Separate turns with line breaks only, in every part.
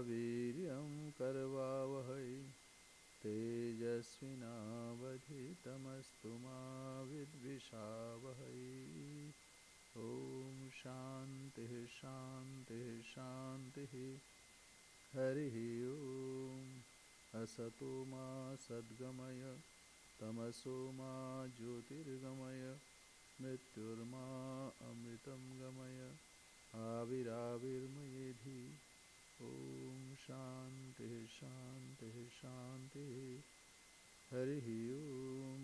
वीर्यं करवावहै तेजस्विनावधीतमस्तु मा विद्विषावहै। ॐ शान्तिः शान्तिः शान्तिः। हरिः ॐ। असतो मा सद्गमय तमसो मा ज्योतिर्गमय मृत्युर्मा अमृतं गमय आविराविर्मयेधि। ॐ शान्तिः शान्तिः शान्तिः। हरिः ॐ।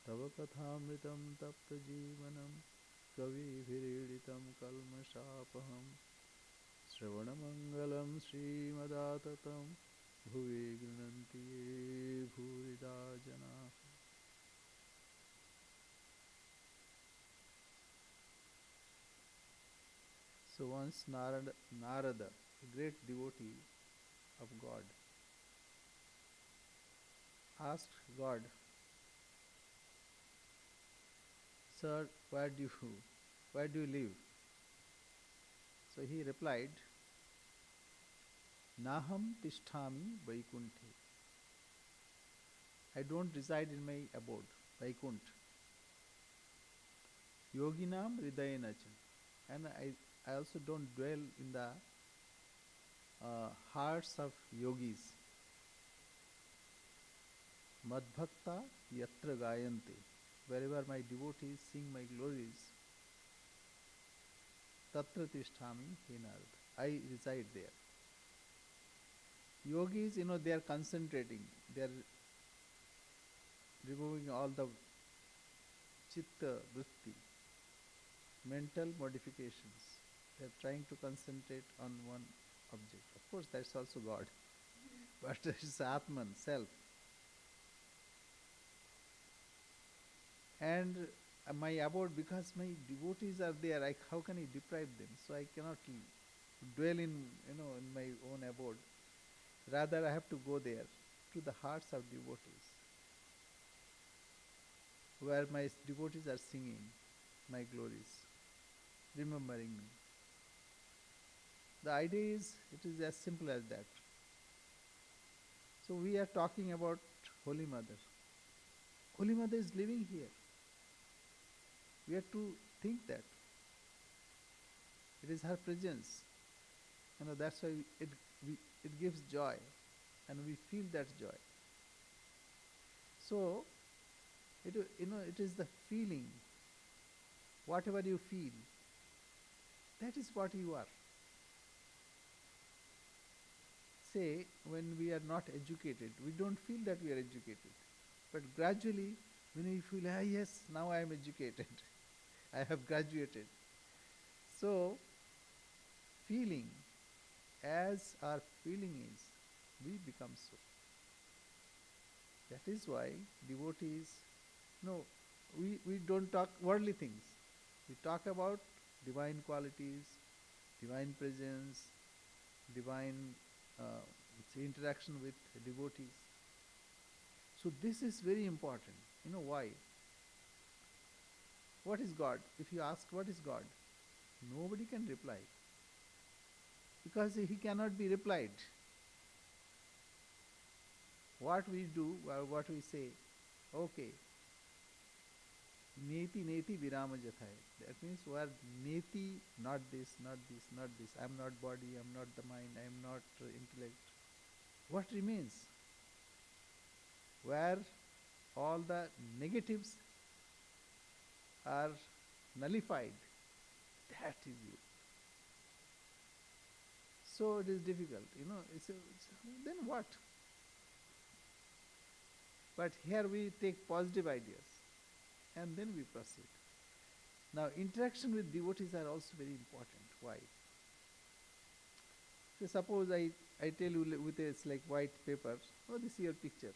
तव कथामृतं तप्तजीवनं कविभिरीडितं कल्मषापहं श्रवणमङ्गलं श्रीमदाततं भुवि गृह्णन्ति ये भूरिदा जनाः। So once Narada, a great devotee of God, asked God, "Sir, where do you live?" So he replied, "Naham tisthami Vaikunthe." I don't reside in my abode, Vaikunt. Yoginam hridayena cha. And I also don't dwell in the hearts of yogis. Madbhakta yatra gayante. Wherever my devotees sing my glories, tatra tisthami he Narada. I reside there. Yogis, they are concentrating. They are removing all the chitta vritti, mental modifications. They are trying to concentrate on one object. Of course, that's also God. But it's Atman, self. And my abode, because my devotees are there, how can I deprive them? So I cannot dwell in my own abode. Rather, I have to go there, to the hearts of devotees, where my devotees are singing my glories, remembering me. The idea is, it is as simple as that. So we are talking about Holy Mother. Holy Mother is living here. We have to think that. It is her presence. That's why it gives joy, and we feel that joy. So, it is the feeling. Whatever you feel, that is what you are. Say, when we are not educated, we don't feel that we are educated. But gradually, when we feel, yes, now I am educated, I have graduated. So, feeling, as our feeling is, we become so. That is why devotees, we don't talk worldly things. We talk about divine qualities, divine presence, divine interaction with devotees. So this is very important. Why? What is God? If you ask what is God, nobody can reply. Because he cannot be replied. What we do, or what we say, okay, neti neti virama jathai. That means we are neti, not this, not this, not this. I am not body, I am not the mind, I am not intellect. What remains? Where all the negatives are nullified, that is you. So it is difficult, then what? But here we take positive ideas and then we proceed. Now, interaction with devotees are also very important. Why? So suppose I tell you with it's like white paper, oh, this is your picture.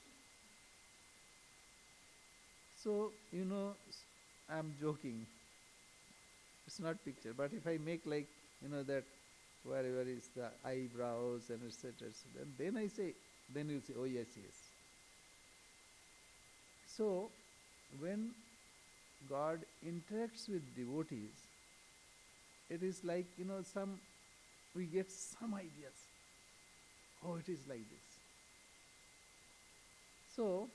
So, I'm joking. It's not picture, but if I make like, that wherever is the eyebrows and etc., then I say, then you say, oh yes, yes. So, when God interacts with devotees, it is like, we get some ideas. Oh, it is like this. So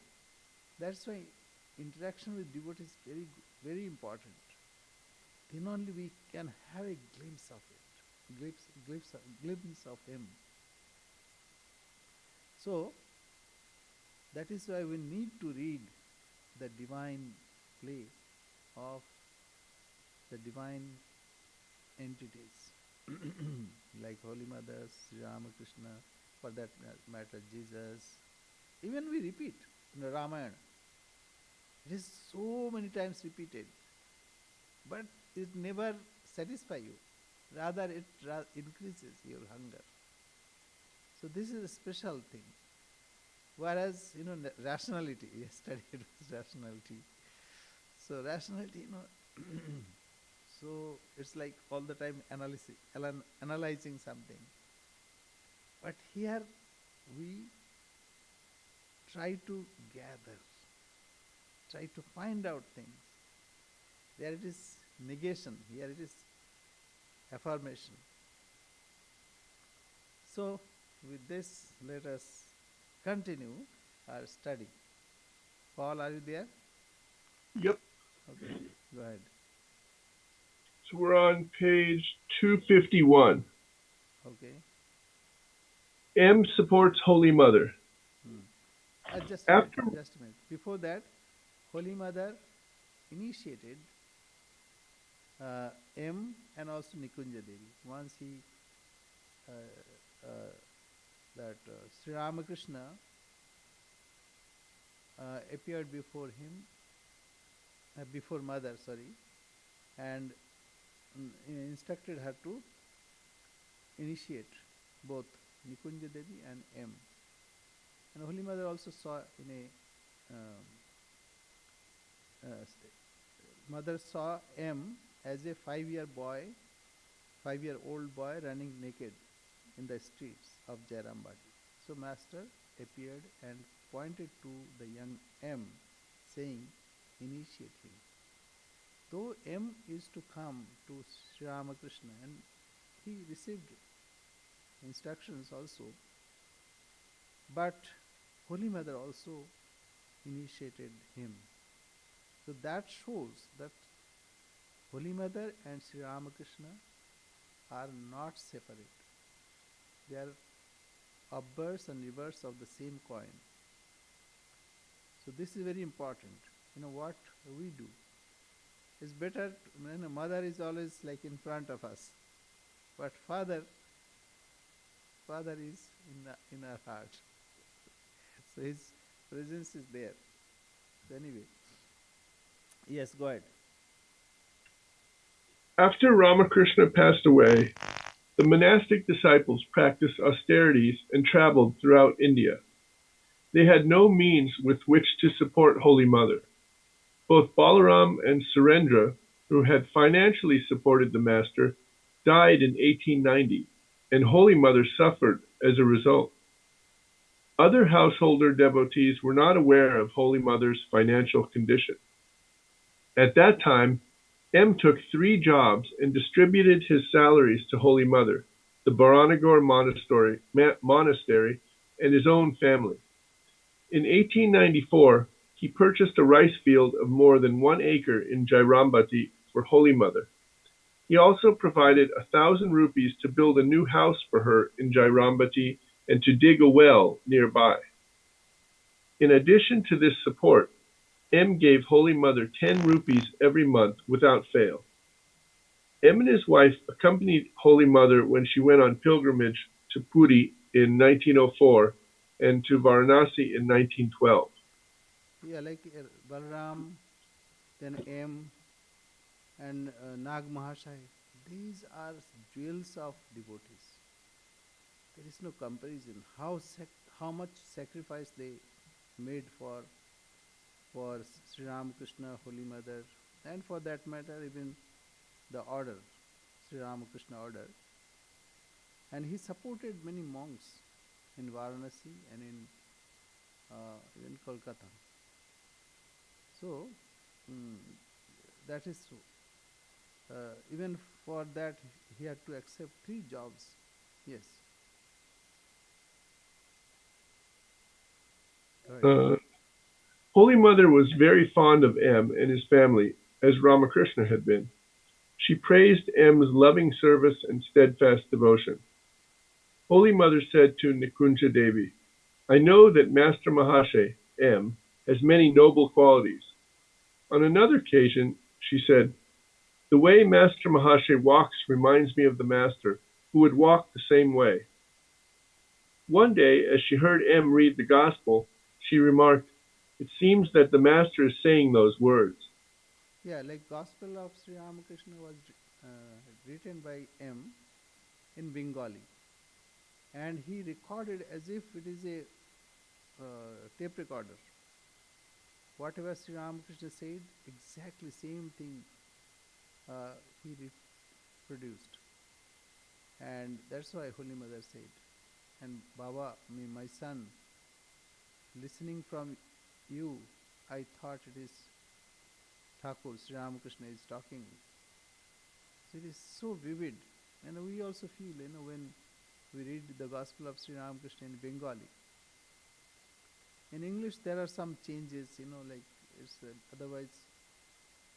that's why interaction with devotee is very important. Then only we can have a glimpse of it, glimpse of him. So that is why we need to read the divine play of the divine entities like Holy Mother, Sri Ramakrishna, for that matter, Jesus. Even we repeat in the Ramayana. It is so many times repeated, but it never satisfies you. Rather, it increases your hunger. So this is a special thing. Whereas, rationality, yesterday it was rationality. So rationality, so it's like all the time analyzing something. But here we try to gather, try to find out things. There it is negation, here it is affirmation. So with this, let us continue our study. Paul, are you there?
Yep.
Okay, go ahead.
So we're on page 251.
Okay.
M supports Holy Mother.
Hmm. Just a minute,
After
just a minute. Before that, Holy Mother initiated M and also Nikunja Devi. Once he, uh, uh, that Sri Ramakrishna appeared before him, before Mother, sorry, and instructed her to initiate both Nikunja Devi and M. And Holy Mother also saw in a mother saw M as a 5-year-old boy running naked in the streets of Jairambati. So Master appeared and pointed to the young M, saying, initiate him. Though M is to come to Sri Ramakrishna and he received instructions also, but Holy Mother also initiated him. So that shows that Holy Mother and Sri Ramakrishna are not separate. They are obverse and reverse of the same coin. So this is very important. What we do. It's better, mother is always like in front of us, but father is in our heart. So his presence is there. So anyway, yes, go ahead.
After Ramakrishna passed away, the monastic disciples practiced austerities and traveled throughout India. They had no means with which to support Holy Mother. Both Balaram and Surendra, who had financially supported the Master, died in 1890, and Holy Mother suffered as a result. Other householder devotees were not aware of Holy Mother's financial condition. At that time, M took 3 jobs and distributed his salaries to Holy Mother, the Baranagar monastery, and his own family. In 1894, he purchased a rice field of more than 1 acre in Jairambati for Holy Mother. He also provided 1,000 rupees to build a new house for her in Jairambati and to dig a well nearby. In addition to this support, M gave Holy Mother 10 rupees every month without fail. M and his wife accompanied Holy Mother when she went on pilgrimage to Puri in 1904 and to Varanasi in 1912.
Yeah, like Balram, then M, and Nag Mahashai. These are jewels of devotees. There is no comparison. How much sacrifice they made for Sri Ramakrishna, Holy Mother, and for that matter, even the order, Sri Ramakrishna order. And he supported many monks in Varanasi and in even Kolkata. So mm, that is so. Even for that, he had to accept 3 jobs. Yes. Right.
Uh, Holy Mother was very fond of M and his family, as Ramakrishna had been. She praised M's loving service and steadfast devotion. Holy Mother said to Nikunja Devi, I know that Master Mahashe, M, has many noble qualities. On another occasion, she said, the way Master Mahashe walks reminds me of the Master, who would walk the same way. One day, as she heard M read the Gospel, she remarked, it seems that the Master is saying those words.
Yeah, like Gospel of Sri Ramakrishna was written by M in Bengali, and he recorded as if it is a tape recorder. Whatever Sri Ramakrishna said, exactly same thing he reproduced, and that's why Holy Mother said, and Baba, my son, listening from you, I thought it is Thakur, Sri Ramakrishna is talking. So it is so vivid. And we also feel, when we read the Gospel of Sri Ramakrishna in Bengali. In English, there are some changes, like it's otherwise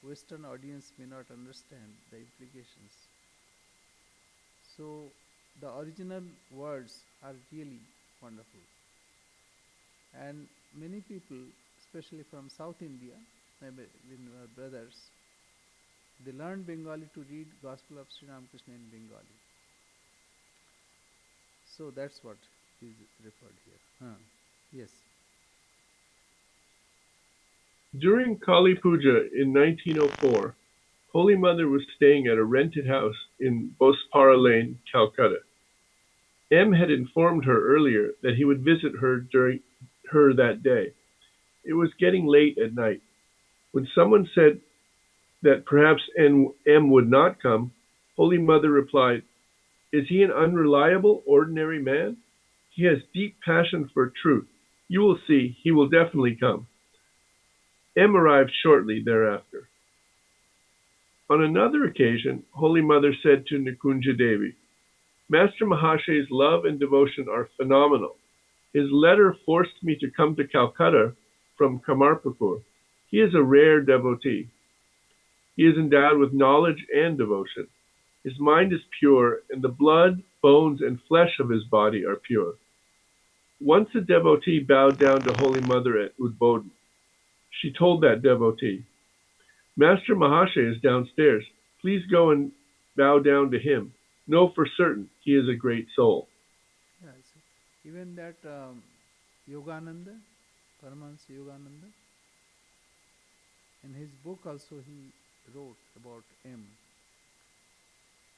Western audience may not understand the implications. So the original words are really wonderful. And many people, especially from South India, maybe our brothers, they learn Bengali to read Gospel of Sri Ramakrishna in Bengali. So that's what is referred here. Yes.
During Kali Puja in 1904, Holy Mother was staying at a rented house in Bospara Lane, Calcutta. M had informed her earlier that he would visit her during her that day. It was getting late at night. When someone said that perhaps M would not come, Holy Mother replied, is he an unreliable, ordinary man? He has deep passion for truth. You will see, he will definitely come. M arrived shortly thereafter. On another occasion, Holy Mother said to Nikunja Devi, Master Mahashe's love and devotion are phenomenal. His letter forced me to come to Calcutta from Kamarpur. He is a rare devotee. He is endowed with knowledge and devotion. His mind is pure, and the blood, bones, and flesh of his body are pure. Once a devotee bowed down to Holy Mother at Udbodhan. She told that devotee, Master Mahashe is downstairs. Please go and bow down to him. Know for certain he is a great soul.
Yeah, so even that Yogananda, Paramahansa Yogananda, in his book also he wrote about M,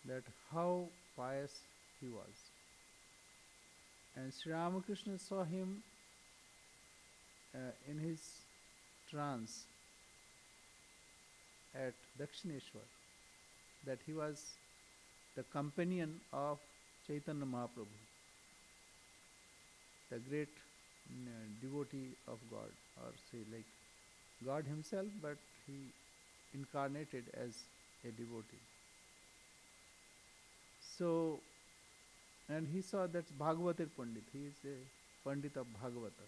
that how pious he was. And Sri Ramakrishna saw him in his trance at Dakshineshwar, that he was the companion of Chaitanya Mahaprabhu, the great devotee of God, or say like God himself, but he incarnated as a devotee. So, and he saw that's Bhagavatar Pandit. He is a Pandit of Bhagavata.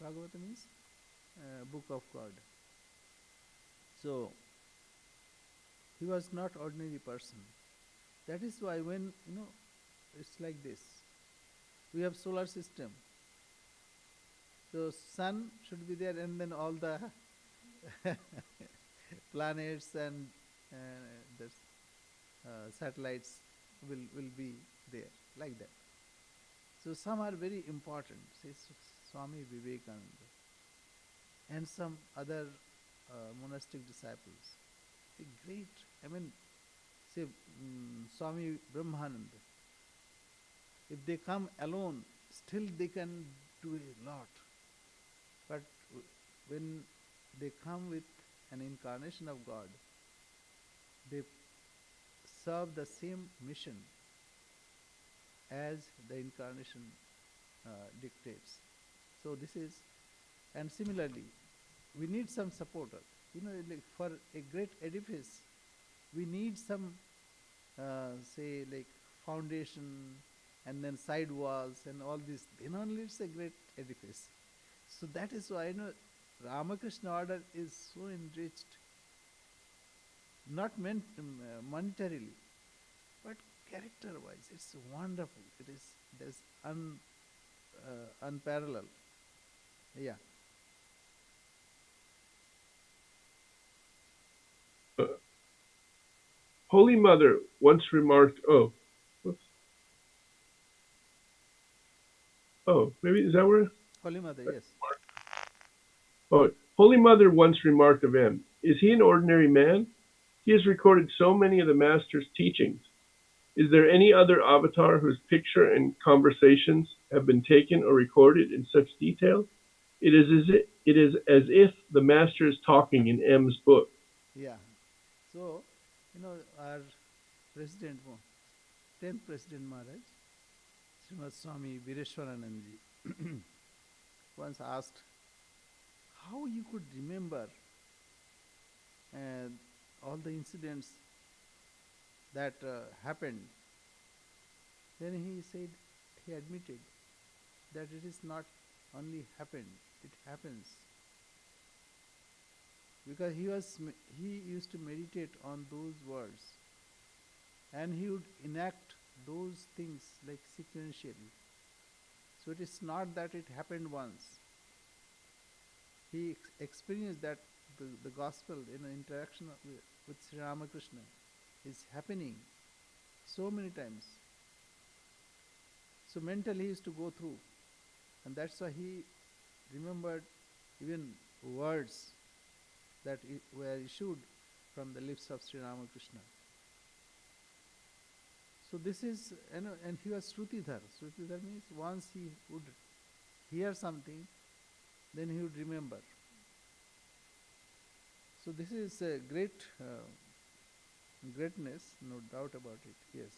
Bhagavata means book of God. So, he was not ordinary person. That is why when, it's like this. We have solar system. So sun should be there, and then all the planets and the satellites will be there, like that. So some are very important, say Swami Vivekananda, and some other monastic disciples. The great, say Swami Brahmananda. If they come alone, still they can do a lot. But when they come with an incarnation of God, they serve the same mission as the incarnation dictates. So this is, and similarly, we need some supporter. Like for a great edifice, we need some, say, like foundation, and then side walls and all this. Then only it's a great edifice. So that is why Ramakrishna order is so enriched, not meant monetarily, but character-wise. It's wonderful. There's unparalleled. Yeah.
Uh, Holy Mother once remarked, whoops, maybe is that where?
Holy Mother, yes.
Oh, Holy Mother once remarked of M, is he an ordinary man? He has recorded so many of the Master's teachings. Is there any other avatar whose picture and conversations have been taken or recorded in such detail? It is as if the Master is talking in M's book.
Yeah. So, our president, 10th President Maharaj, Srimad Swami Vireshwaranandji, once asked how you could remember uh, all the incidents that happened. Then he admitted that it is not only happened, it happens. Because he used to meditate on those words, and he would enact those things like sequentially. So it is not that it happened once. He experienced that the gospel in an interaction with Sri Ramakrishna is happening so many times. So mentally he used to go through, and that's why he remembered even words that were issued from the lips of Sri Ramakrishna. So this is, and he was Shrutidhar. Shrutidhar means once he would hear something, then he would remember. So this is a greatness, no doubt about it, yes.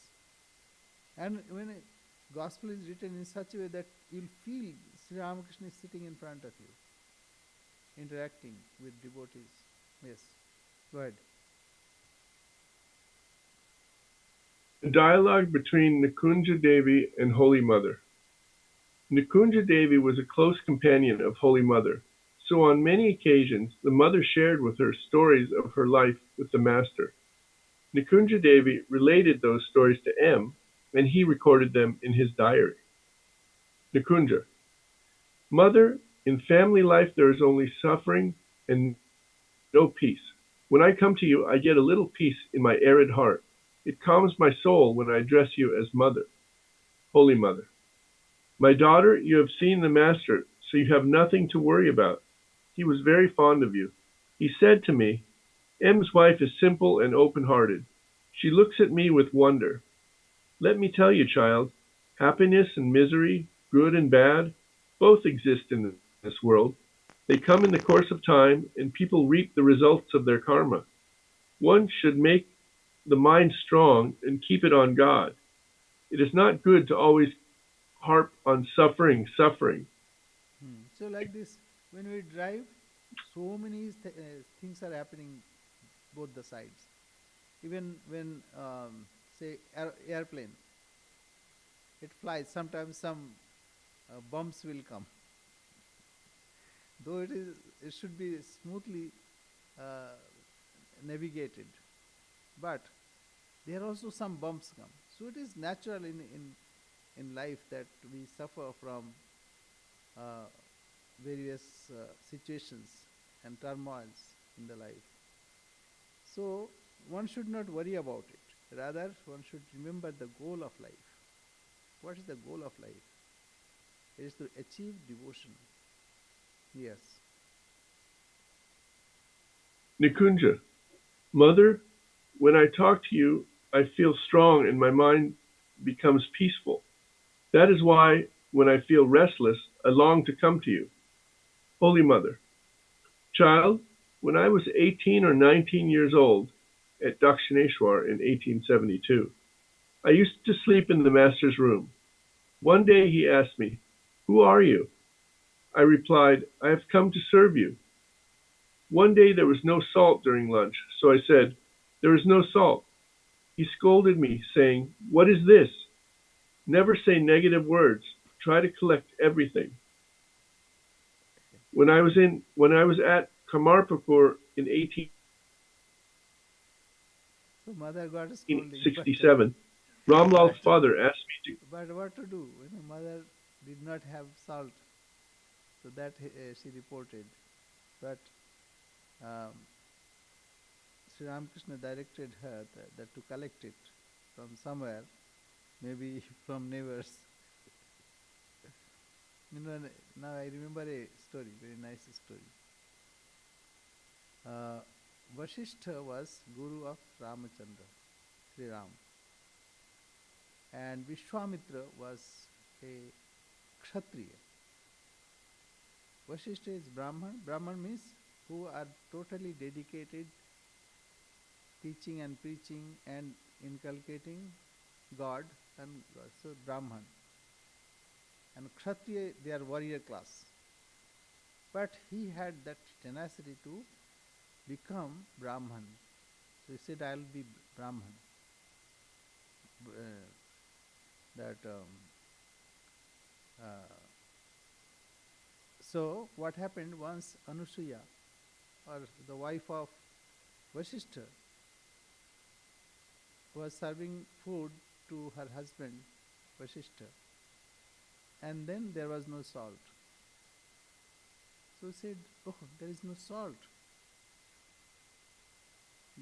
And when a gospel is written in such a way that you'll feel Sri Ramakrishna is sitting in front of you, interacting with devotees. Yes, go ahead.
A dialogue between Nikunja Devi and Holy Mother. Nikunja Devi was a close companion of Holy Mother, so on many occasions the mother shared with her stories of her life with the Master. Nikunja Devi related those stories to M, and he recorded them in his diary. Nikunja. Mother, in family life there is only suffering and no peace. When I come to you, I get a little peace in my arid heart. It calms my soul when I address you as Mother. Holy Mother. My daughter, you have seen the Master, so you have nothing to worry about. He was very fond of you. He said to me, M's wife is simple and open-hearted. She looks at me with wonder. Let me tell you, child, happiness and misery, good and bad, both exist in this world. They come in the course of time, and people reap the results of their karma. One should make the mind strong and keep it on God. It is not good to always harp on suffering.
So like this, when we drive, so many things are happening both the sides. Even when, say, airplane, it flies, sometimes some bumps will come. Though it should be smoothly uh, navigated, but there are also some bumps come. So it is natural in life that we suffer from uh, various situations and turmoils in the life. So one should not worry about it. Rather, one should remember the goal of life. What is the goal of life? It is to achieve devotion. Yes.
Nikunja. Mother, when I talk to you, I feel strong and my mind becomes peaceful. That is why, when I feel restless, I long to come to you. Holy Mother. Child, when I was 18 or 19 years old, at Dakshineshwar in 1872, I used to sleep in the Master's room. One day he asked me, Who are you? I replied, I have come to serve you. One day there was no salt during lunch, so I said, There is no salt. He scolded me, saying, What is this? Never say negative words. Try to collect everything. When I was at Kamarpur in
So mother got a scolding, but
1867, Ramlal's
but
father asked me to.
but what to do? Mother did not have salt, so that she reported. But um, Sri Ramakrishna directed her that to collect it from somewhere, maybe from neighbors. Now I remember a story, very nice story. Uh, Vasishtha was guru of Ramachandra, Sri Ram, and Vishwamitra was a Kshatriya. Vasishtha is Brahman. Brahman means who are totally dedicated teaching and preaching and inculcating God and God. So Brahman. And Kshatriya, they are warrior class. But he had that tenacity to become Brahman. So he said, I will be Brahman. That So what happened once Anusuya, or the wife of Vasishtha, was serving food to her husband Vasishtha, and then there was no salt. So he said, oh, there is no salt.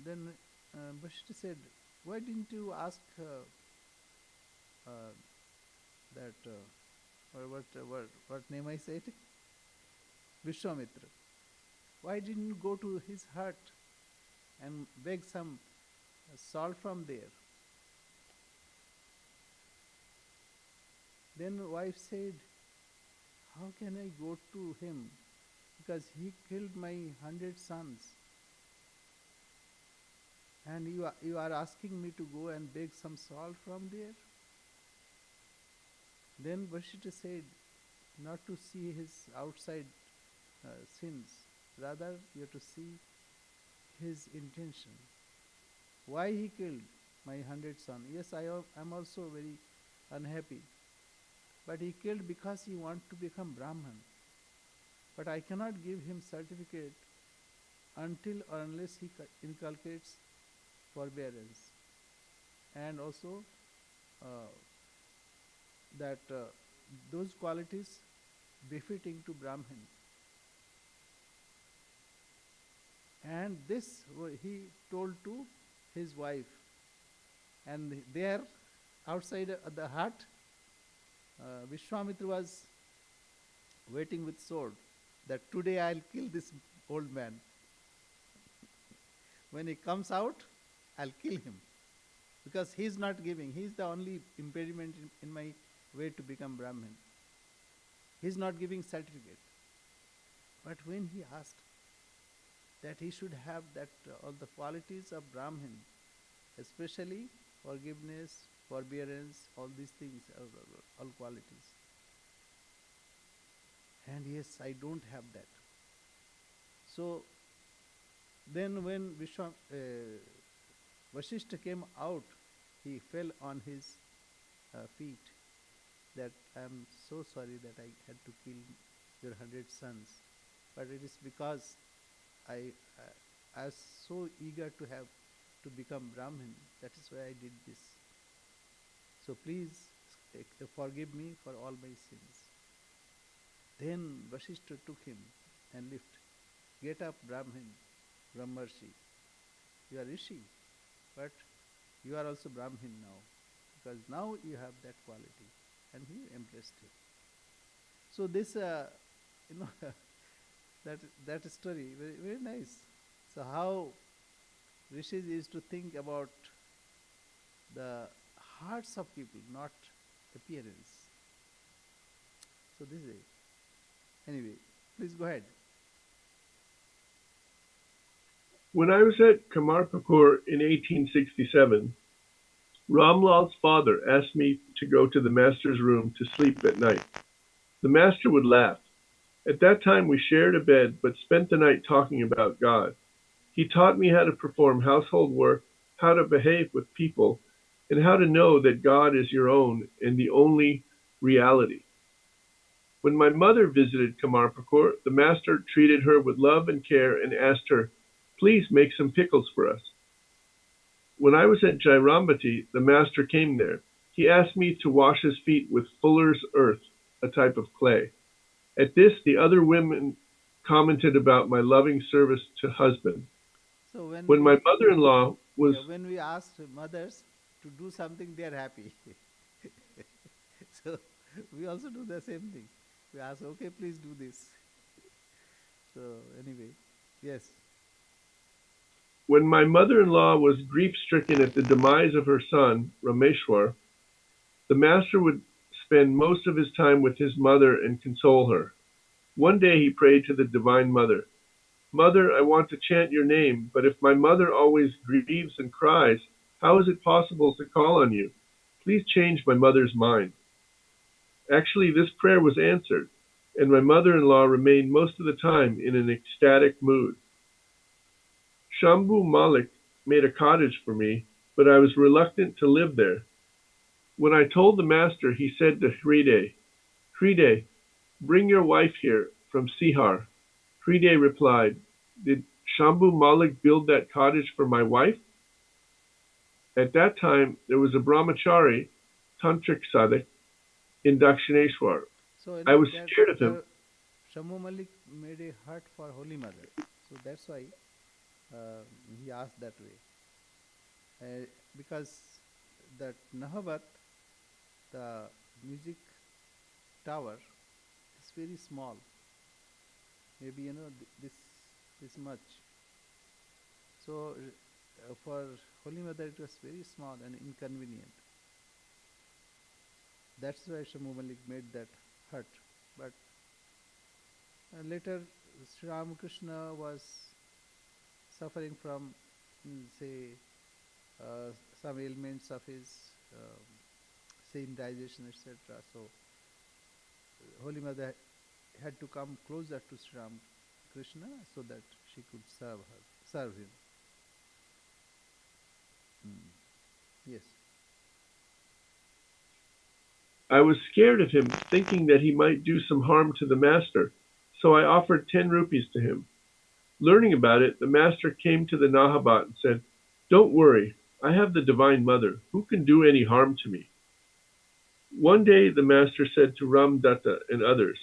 Then Vasishtha said, why didn't you ask that, what name I said? Vishwamitra. Why didn't you go to his hut and beg some salt from there? Then wife said, how can I go to him? Because he killed my 100 sons. And you are asking me to go and beg some salt from there? Then Vasishtha said, not to see his outside sins, rather you have to see his intention. Why he killed my 100 sons? Yes, I am also very unhappy. But he killed because he wanted to become Brahman. But I cannot give him certificate until or unless he inculcates forbearance. And also that those qualities befitting to Brahmin. And this he told to his wife. And there, outside the hut, Vishwamitra was waiting with sword, that today I'll kill this old man. When he comes out, I'll kill him. Because he's not giving. He's the only impediment in my way to become Brahmin. He's not giving certificate. But when he asked that he should have that all the qualities of Brahmin, especially forgiveness, forbearance, all these things, all qualities. And yes, I don't have that. So then when Vasishtha came out, he fell on his feet, that I am so sorry that I had to kill your 100 sons. But it is because I was so eager to become Brahmin. That is why I did this. So please forgive me for all my sins. Then Vasishtha took him and lifted. Get up, Brahmin, Brahmarshi. You are Rishi, but you are also Brahmin now, because now you have that quality. And he embraced him. So this, that story, very, very nice. So how rishis used to think about the hearts of people, not appearance. So this is it. Anyway, please go ahead.
When I was at Kamarpur in 1867, Ramlal's father asked me to go to the master's room to sleep at night. The master would laugh. At that time we shared a bed but spent the night talking about God. He taught me how to perform household work, how to behave with people, and how to know that God is your own and the only reality. When my mother visited Kamarpakur, the master treated her with love and care and asked her, "Please make some pickles for us." When I was at Jairambati, the master came there. He asked me to wash his feet with fuller's earth, a type of clay. At this, the other women commented about my loving service to husband.
So when
When my
we,
mother-in-law was,
yeah, when we ask mothers to do something, they are happy. So we also do the same thing. We ask, okay, please do this. So anyway, yes.
when my mother-in-law was grief-stricken at the demise of her son, Rameshwar, the master would spend most of his time with his mother and console her. One day he prayed to the Divine Mother, "Mother, I want to chant your name, but if my mother always grieves and cries, how is it possible to call on you? Please change my mother's mind." Actually, this prayer was answered, and my mother-in-law remained most of the time in an ecstatic mood. Shambhu Malik made a cottage for me, but I was reluctant to live there. When I told the master, he said to Hriday, "Hriday, bring your wife here from Sihar." Hriday replied, "Did Shambhu Malik build that cottage for my wife?" At that time, there was a brahmachari, tantric sadhak, in Dakshineshwar.
So
I was
that
scared of him.
the Shambhu Malik made a hut for Holy Mother. So that's why uh, he asked that way. Because that Nahabat, the music tower, is very small. Maybe this much. So for Holy Mother it was very small and inconvenient. That's why Shambhu Malik made that hut. But later Sri Ramakrishna was suffering from, say, some ailments of his, say, indigestion, etc. So Holy Mother had to come closer to Sri Ramakrishna so that she could serve him. Yes.
I was scared of him, thinking that he might do some harm to the master, so I offered 10 rupees to him. Learning about it, the master came to the Nahabat and said, "Don't worry, I have the Divine Mother. Who can do any harm to me?" One day the master said to Ram Datta and others,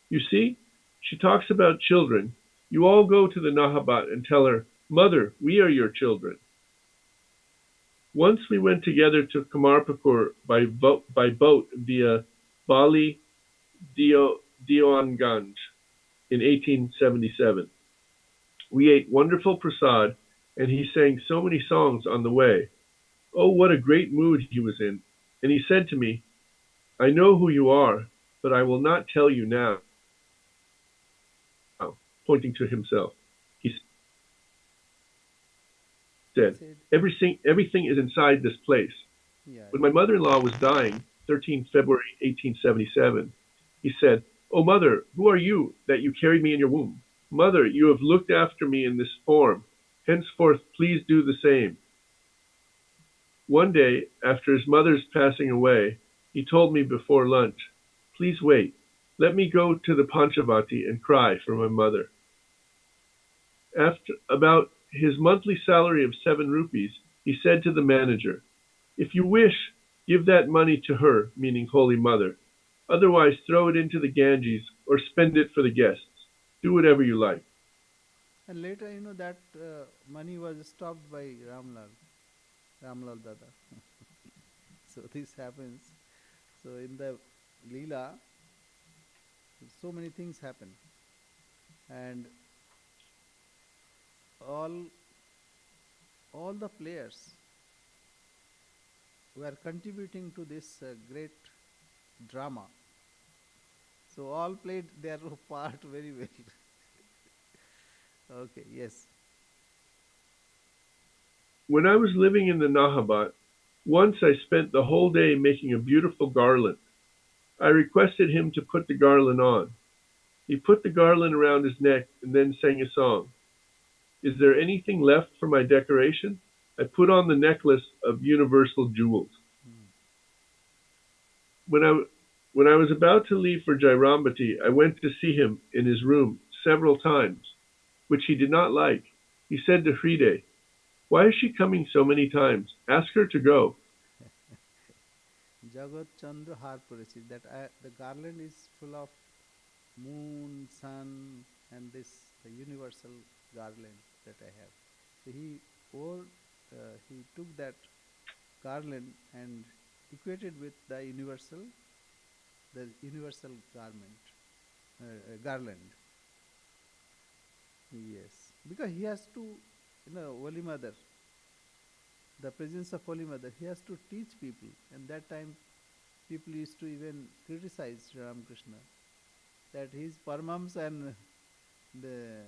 "You see, she talks about children. You all go to the Nahabat and tell her, 'Mother, we are your children.'" Once we went together to Kamarpakur by boat via Bali Dionganj in 1877. We ate wonderful prasad, and he sang so many songs on the way. Oh, what a great mood he was in. And he said to me, "I know who you are, but I will not tell you now," pointing to himself. He
He
said,
said,
everything is inside this place."
yeah,
When my mother-in-law was dying, 13th February 1877, he said, "Oh, mother, who are you that you carried me in your womb? Mother, you have looked after me in this form. Henceforth, please do the same." One day, after his mother's passing away, he told me before lunch, "Please wait. Let me go to the Panchavati and cry for my mother." After about his monthly salary of 7 rupees, he said to the manager, "If you wish, give that money to her," meaning Holy Mother. "Otherwise, throw it into the Ganges or spend it for the guests. Do whatever you like."
and later that money was stopped by Ramlal Dada. So this happens. So in the Leela, so many things happen, and all all the players were contributing to this great drama. So all played their part very well. Okay, yes.
When I was living in the Nahabat, once I spent the whole day making a beautiful garland. I requested him to put the garland on. He put the garland around his neck and then sang a song. "Is there anything left for my decoration?" I put on the necklace of universal jewels.
Mm.
When When I was about to leave for Jairambati, I went to see him in his room several times, which he did not like. He said to Fride, "Why is she coming so many times? Ask her to go."
Jagat Chandra Har Purisi, that the garland is full of moon, sun, and this the universal garland that I have. So wore, he took that garland and equated with the universal garland. Yes, because he has to, Holy Mother, the presence of Holy Mother, he has to teach people. And that time, people used to even criticize Sri Ramakrishna that he is Paramhams and the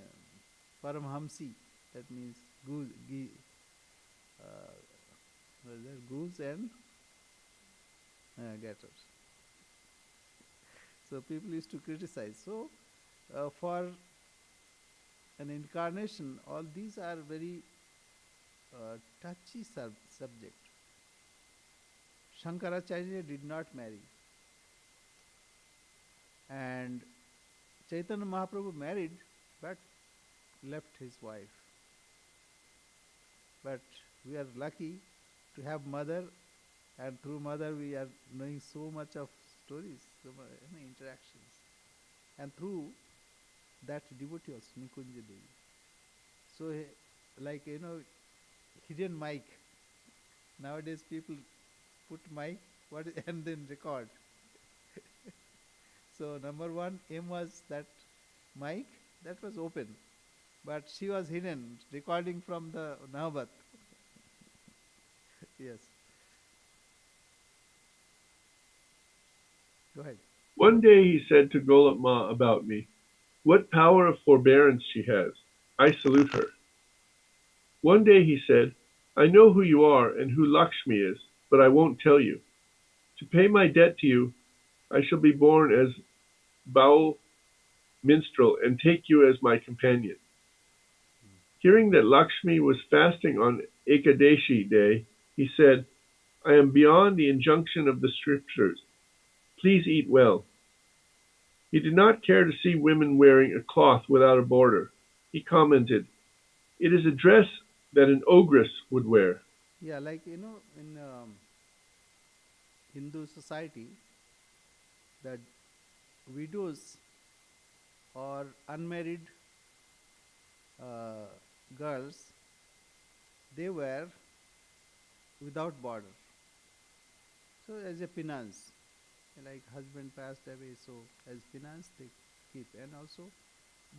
Paramhamsi, that means uh, what is that? Goose and gatters. So people used to criticize. So for an incarnation, all these are very touchy subject. Shankaracharya did not marry, and Chaitanya Mahaprabhu married, but left his wife. But we are lucky to have mother, and through mother we are knowing so much of stories, so many interactions, and through that devotee also, Nikunja Devi. So, like hidden mic. Nowadays, people put mic and then record. So, number one aim was that mic that was open, but she was hidden, recording from the Nahabat. Yes, go ahead.
One day he said to Golap Ma about me, "What power of forbearance she has! I salute her." One day he said, "I know who you are and who Lakshmi is, but I won't tell you. To pay my debt to you, I shall be born as Baul minstrel and take you as my companion." Hearing that Lakshmi was fasting on Ekadashi day, he said, "I am beyond the injunction of the scriptures. Please eat well." He did not care to see women wearing a cloth without a border. He commented, "It is a dress that an ogress would wear."
Yeah, like in Hindu society, that widows or unmarried uh, girls, they were without border. So as a penance, like husband passed away, so as penance they keep, and also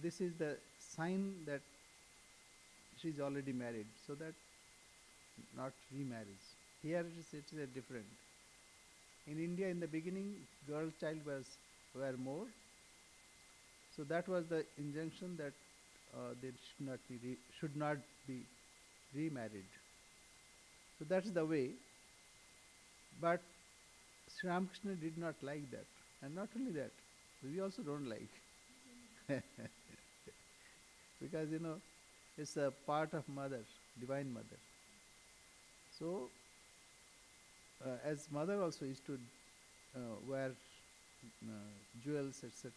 this is the sign that she is already married, so that not remarriage. Here it is a different. In India, in the beginning, girl child were more, so that was the injunction that they should not be remarried. So that's the way. But Sri Ramakrishna did not like that, and not only that, we also don't like, because it's a part of mother, divine mother. So as mother also is to wear jewels, etc.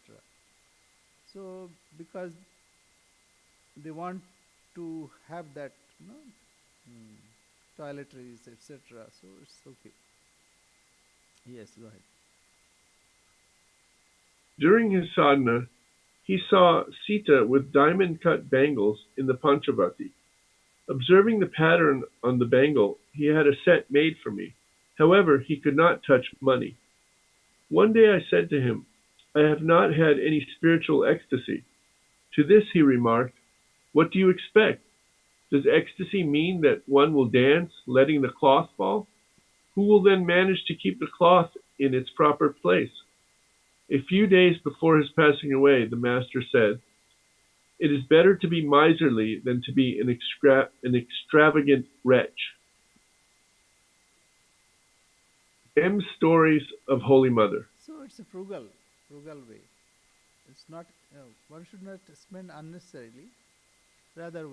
So because they want to have that, mm, toiletries, etc. So it's okay. Yes, go ahead.
During his sadhana, he saw Sita with diamond-cut bangles in the Panchavati. Observing the pattern on the bangle, he had a set made for me. However, he could not touch money. One day I said to him, "I have not had any spiritual ecstasy." To this he remarked, "What do you expect? Does ecstasy mean that one will dance, letting the cloth fall? Who will then manage to keep the cloth in its proper place?" A few days before his passing away, the Master said, "It is better to be miserly than to be an extravagant wretch." M. Stories of Holy Mother.
So it's a frugal way. It's not, one should not spend unnecessarily. Rather,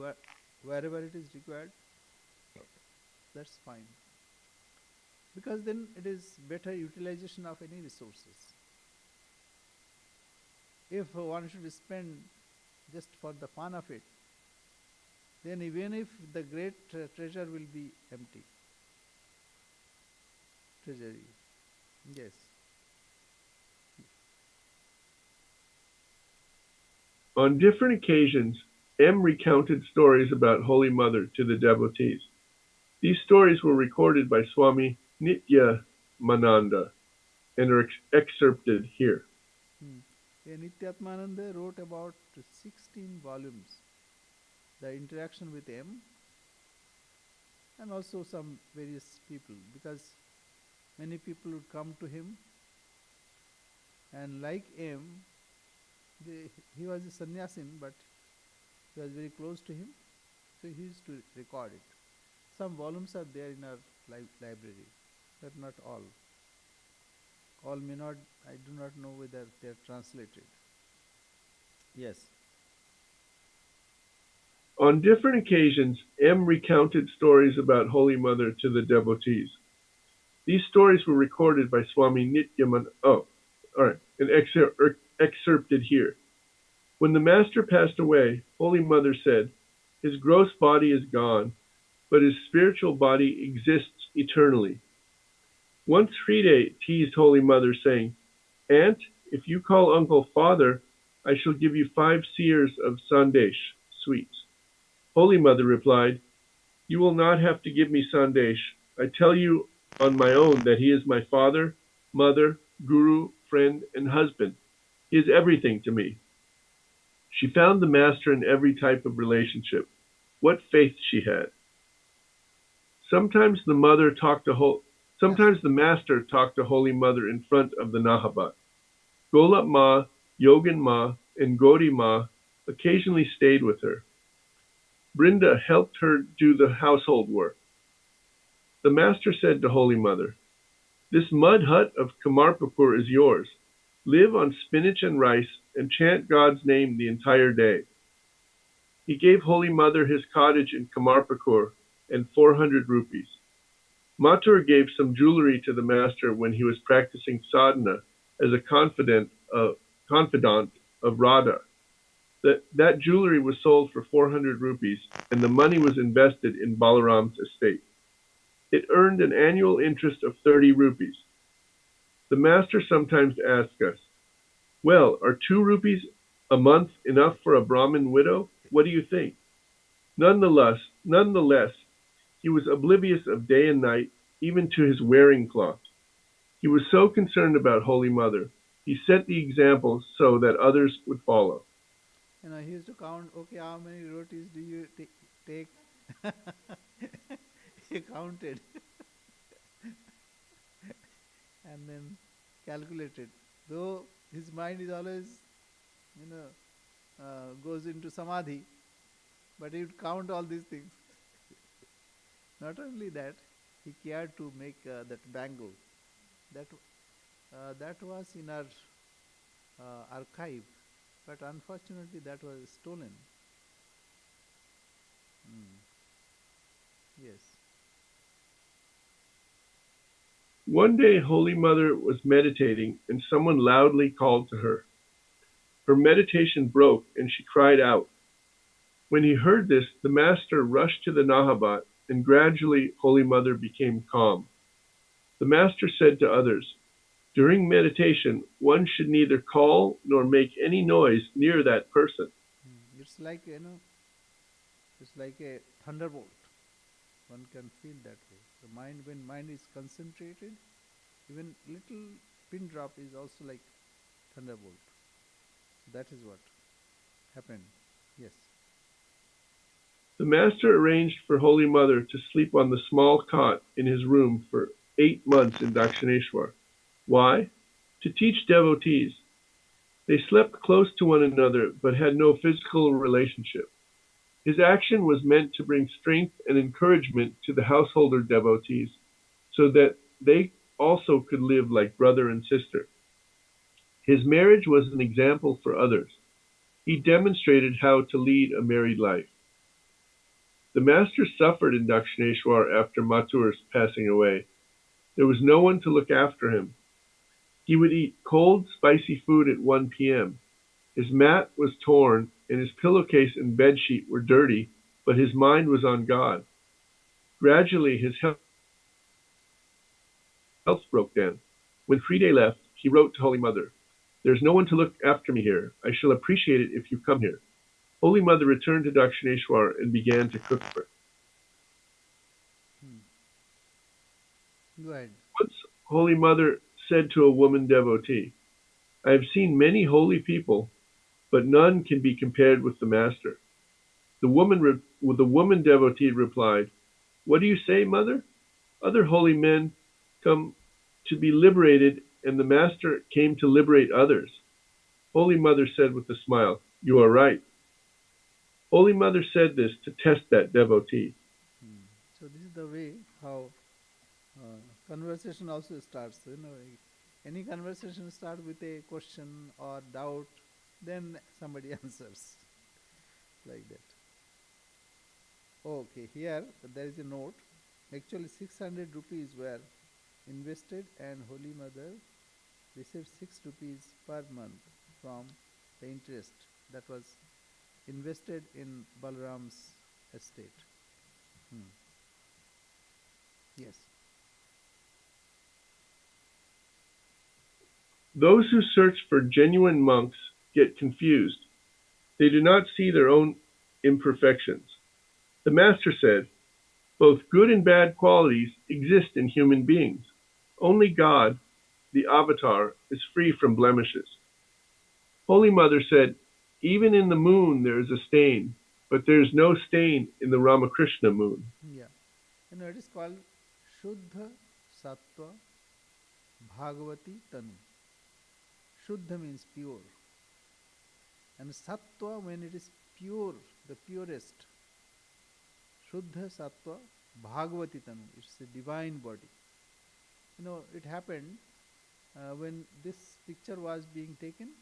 wherever it is required, that's fine. Because then it is better utilization of any resources. if one should spend just for the fun of it, then even if the great treasure will be empty, treasury. Yes.
On different occasions, M recounted stories about Holy Mother to the devotees. These stories were recorded by Swami Nityamananda and are excerpted here.
Hmm. Yeah, Nityatmananda wrote about 16 volumes. The interaction with M and also some various people, because many people would come to him, and like M, he was a sannyasin, but he was very close to him, so he used to record it. Some volumes are there in our library, but not all. All may not, I do not know whether they are translated. Yes.
On different occasions, M recounted stories about Holy Mother to the devotees. These stories were recorded by Swami Nityamananda. Oh, all right, and excerpted here. When the Master passed away, Holy Mother said, "His gross body is gone, but his spiritual body exists eternally." Once Fride teased Holy Mother, saying, "Aunt, if you call Uncle Father, I shall give you 5 seers of sandesh, sweets." Holy Mother replied, "You will not have to give me sandesh. I tell you on my own that he is my father, mother, guru, friend, and husband. He is everything to me." She found the Master in every type of relationship. What faith she had! Sometimes the Master talked to Holy Mother in front of the Nahabat. Golap Ma, Yogan Ma, and Gaudiya Ma occasionally stayed with her. Brinda helped her do the household work. The Master said to Holy Mother, "This mud hut of Kamarpapur is yours. Live on spinach and rice and chant God's name the entire day." He gave Holy Mother his cottage in Kamarpapur and 400 rupees. Mathur gave some jewelry to the Master when he was practicing sadhana as a confidant of Radha. That jewelry was sold for 400 rupees, and the money was invested in Balaram's estate. It earned an annual interest of 30 rupees. The Master sometimes asks us, "Well, are 2 rupees a month enough for a Brahmin widow? What do you think?" Nonetheless, he was oblivious of day and night, even to his wearing cloth. He was so concerned about Holy Mother. He set the example so that others would follow.
He used to count, okay, how many rotis do you take? He counted and then calculated. Though his mind is always, goes into samadhi, but he would count all these things. Not only that, he cared to make that bangle. That was in our archive, but unfortunately that was stolen. Yes.
One day Holy Mother was meditating and someone loudly called to her. Her meditation broke and she cried out. When he heard this, the Master rushed to the Nahabat and gradually Holy Mother became calm. The Master said to others, "During meditation, one should neither call nor make any noise near that person."
It's like, it's like a thunderbolt. One can feel that way. The mind, when mind is concentrated, even little pin drop is also like thunderbolt. That is what happened. Yes.
The Master arranged for Holy Mother to sleep on the small cot in his room for 8 months in Dakshineshwar. Why? To teach devotees. They slept close to one another but had no physical relationship. His action was meant to bring strength and encouragement to the householder devotees so that they also could live like brother and sister. His marriage was an example for others. He demonstrated how to lead a married life. The Master suffered in Dakshineshwar after Mathur's passing away. There was no one to look after him. He would eat cold, spicy food at 1 p.m. His mat was torn, and his pillowcase and bedsheet were dirty, but his mind was on God. Gradually, his health broke down. When Friday left, he wrote to Holy Mother, "There's no one to look after me here. I shall appreciate it if you come here." Holy Mother returned to Dakshineshwar and began to cook for him.
Hmm. Go ahead.
Once Holy Mother said to a woman devotee, "I have seen many holy people, but none can be compared with the Master." The woman devotee replied, "What do you say, Mother? Other holy men come to be liberated, and the Master came to liberate others." Holy Mother said with a smile, "You are right." Holy Mother said this to test that devotee.
Hmm. So this is the way how conversation also starts. Any conversation start with a question or doubt, then somebody answers like that. Okay, here there is a note. Actually, 600 rupees were invested, and Holy Mother received 6 rupees per month from the interest that was invested in Balram's estate. Hmm. Yes.
Those who search for genuine monks get confused. They do not see their own imperfections. The Master said, "Both good and bad qualities exist in human beings. Only God, the Avatar, is free from blemishes." Holy Mother said, "Even in the moon there is a stain, but there is no stain in the Ramakrishna moon."
Yeah. It is called Shuddha Sattva Bhagavati Tanu. Shuddha means pure. And Sattva, when it is pure, the purest. Shuddha Sattva Bhagavati Tanu. It's a divine body. It happened when this picture was being taken.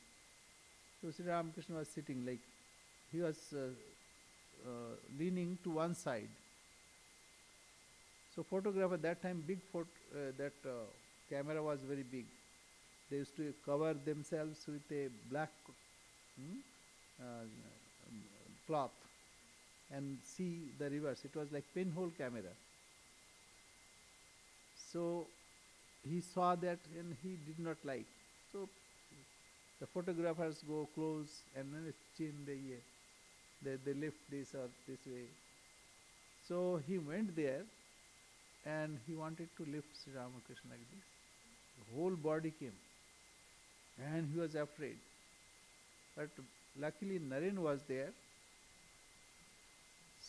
So Sri Ramakrishna was sitting like he was leaning to one side. So photograph at that time, that camera was very big. They used to cover themselves with a black hmm, uh, cloth and see the reverse. It was like pinhole camera. So he saw that and he did not like. So the photographers go close and then chin they lift this or this way. So he went there and he wanted to lift Sri Ramakrishna like this. The whole body came and he was afraid. But luckily Naren was there.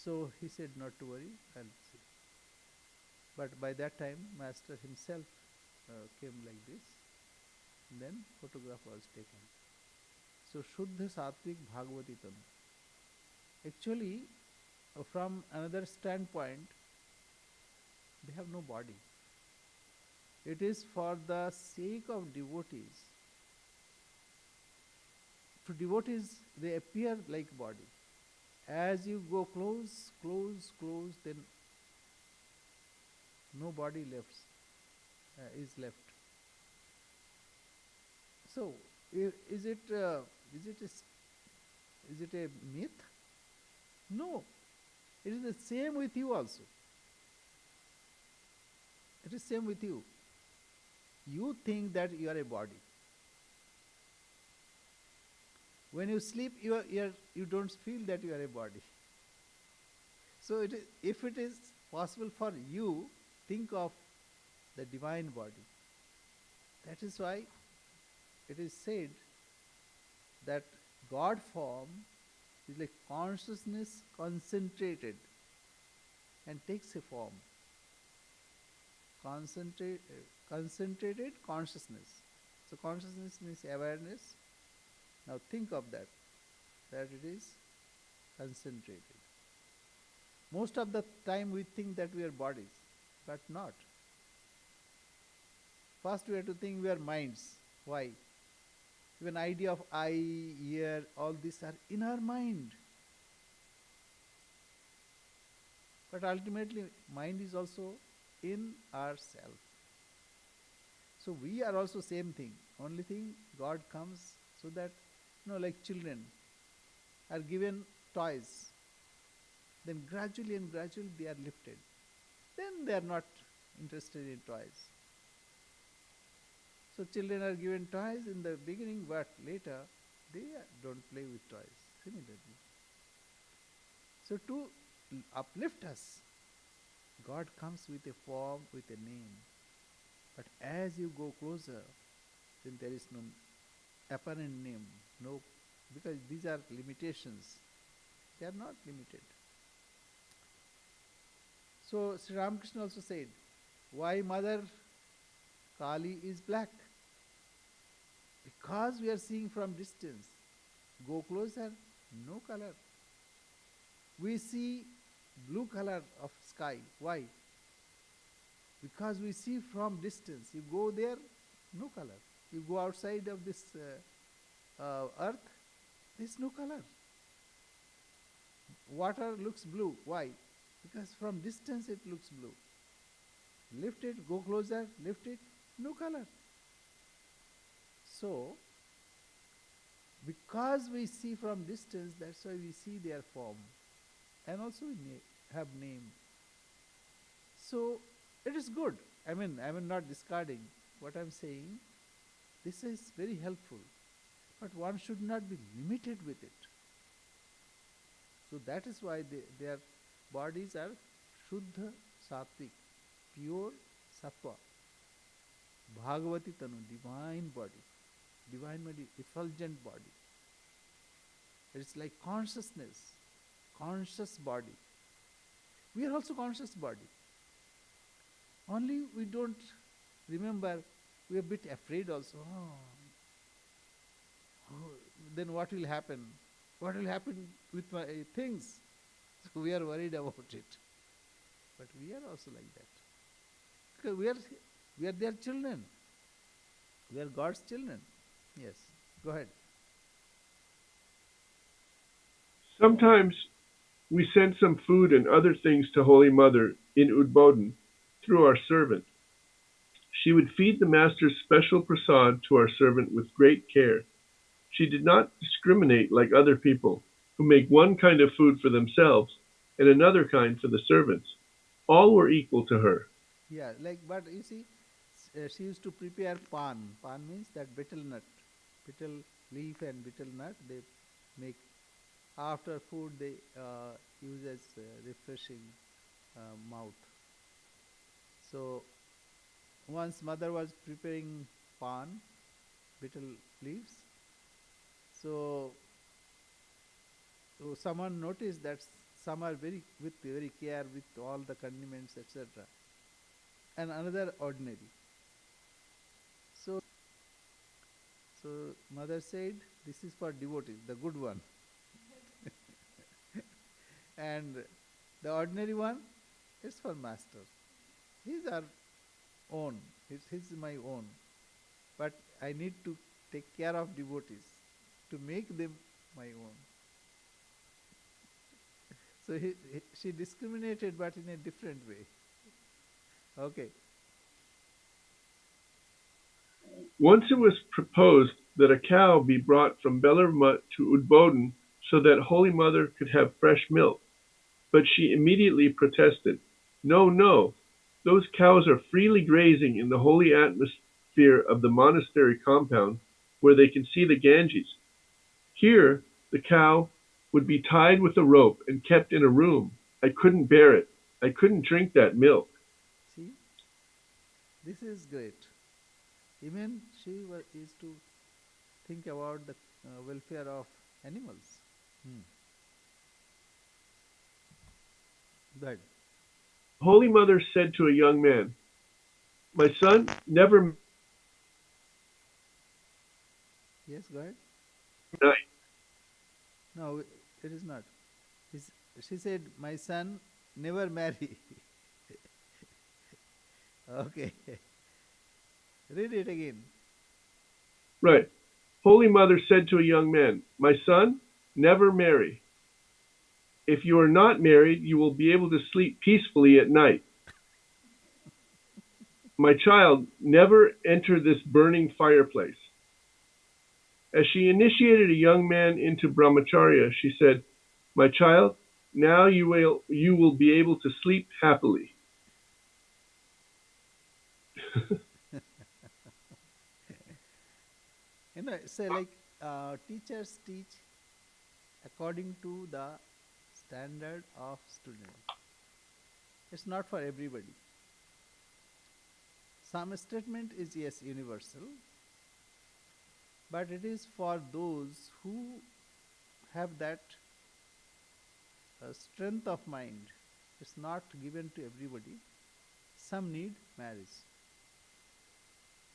So he said not to worry, I'll see. But by that time Master himself came like this. And then photograph was taken. So Shuddha Sattvic Bhagavati Tanu. Actually, from another standpoint, they have no body. It is for the sake of devotees. To devotees, they appear like body. As you go close, close, close, then no body is left. So, is it is it a myth? No, it is the same with you also. It is same with you. You think that you are a body. When you sleep, you don't feel that you are a body. So if it is possible for you, think of the divine body. That is why it is said that God form is like consciousness concentrated and takes a form. Concentrated consciousness. So consciousness means awareness. Now think of that it is concentrated. Most of the time we think that we are bodies, but not. First we have to think we are minds. Why? Even idea of eye, ear, all these are in our mind. But ultimately mind is also in ourself. So we are also same thing. Only thing God comes so that No, like children are given toys, then gradually and gradually they are lifted. Then they are not interested in toys. So children are given toys in the beginning, but later they don't play with toys. Similarly, so to uplift us, God comes with a form, with a name. But as you go closer, then there is no apparent name, no, because these are limitations. They are not limited. So Sri Ramakrishna also said, why Mother Kali is black? Because we are seeing from distance. Go closer, no color. We see blue color of sky. Why? Because we see from distance. You go there, no color. You go outside of this earth, there's no color. Water looks blue. Why? Because from distance it looks blue. Lift it, go closer, lift it, no color. So, because we see from distance, that's why we see their form. And also we have name. So, it is good. I mean not discarding what I'm saying. This is very helpful. But one should not be limited with it. So that is why their bodies are Shuddha Sattvic, pure Sattva. Bhagavati Tanu, divine body. Divine body, effulgent body. It's like consciousness, conscious body. We are also conscious body. Only we don't remember, we are a bit afraid also. Then what will happen? What will happen with my things? So we are worried about it. But we are also like that. Because we are their children. We are God's children. Yes. Go ahead.
Sometimes we send some food and other things to Holy Mother in Udbodhan through our servant. She would feed the Master's special prasad to our servant with great care. She did not discriminate like other people, who make one kind of food for themselves and another kind for the servants. All were equal to her.
Yeah, but you see, she used to prepare pan. Pan means that betel nut. Betel leaf and betel nut, they make. After food, they use as refreshing mouth. So, once mother was preparing pan, betel leaves. So someone noticed that some are with very care with all the condiments, etc. And another ordinary. So mother said, this is for devotees, the good one. And the ordinary one is for master. These are own. His is my own. But I need to take care of devotees to make them my own. So she discriminated, but in a different way. Okay.
Once it was proposed that a cow be brought from Bellarmut to Udbodhan so that Holy Mother could have fresh milk, but she immediately protested, "No, no, those cows are freely grazing in the holy atmosphere of the monastery compound where they can see the Ganges. Here, the cow would be tied with a rope and kept in a room. I couldn't bear it. I couldn't drink that milk."
See, this is great. Even she used to think about the welfare of animals. Good.
Holy Mother said to a young man, "My son, never
Yes, go ahead.
night."
No, it is not. She said, my son, never marry. Okay. Read it again.
Right. Holy Mother said to a young man, "My son, never marry. If you are not married, you will be able to sleep peacefully at night. My child, never enter this burning fireplace." As she initiated a young man into brahmacharya, she said, "My child, now you will be able to sleep happily."
say like teachers teach according to the standard of student. It's not for everybody. Some statement is yes universal, but it is for those who have that strength of mind. It's not given to everybody. Some need marriage.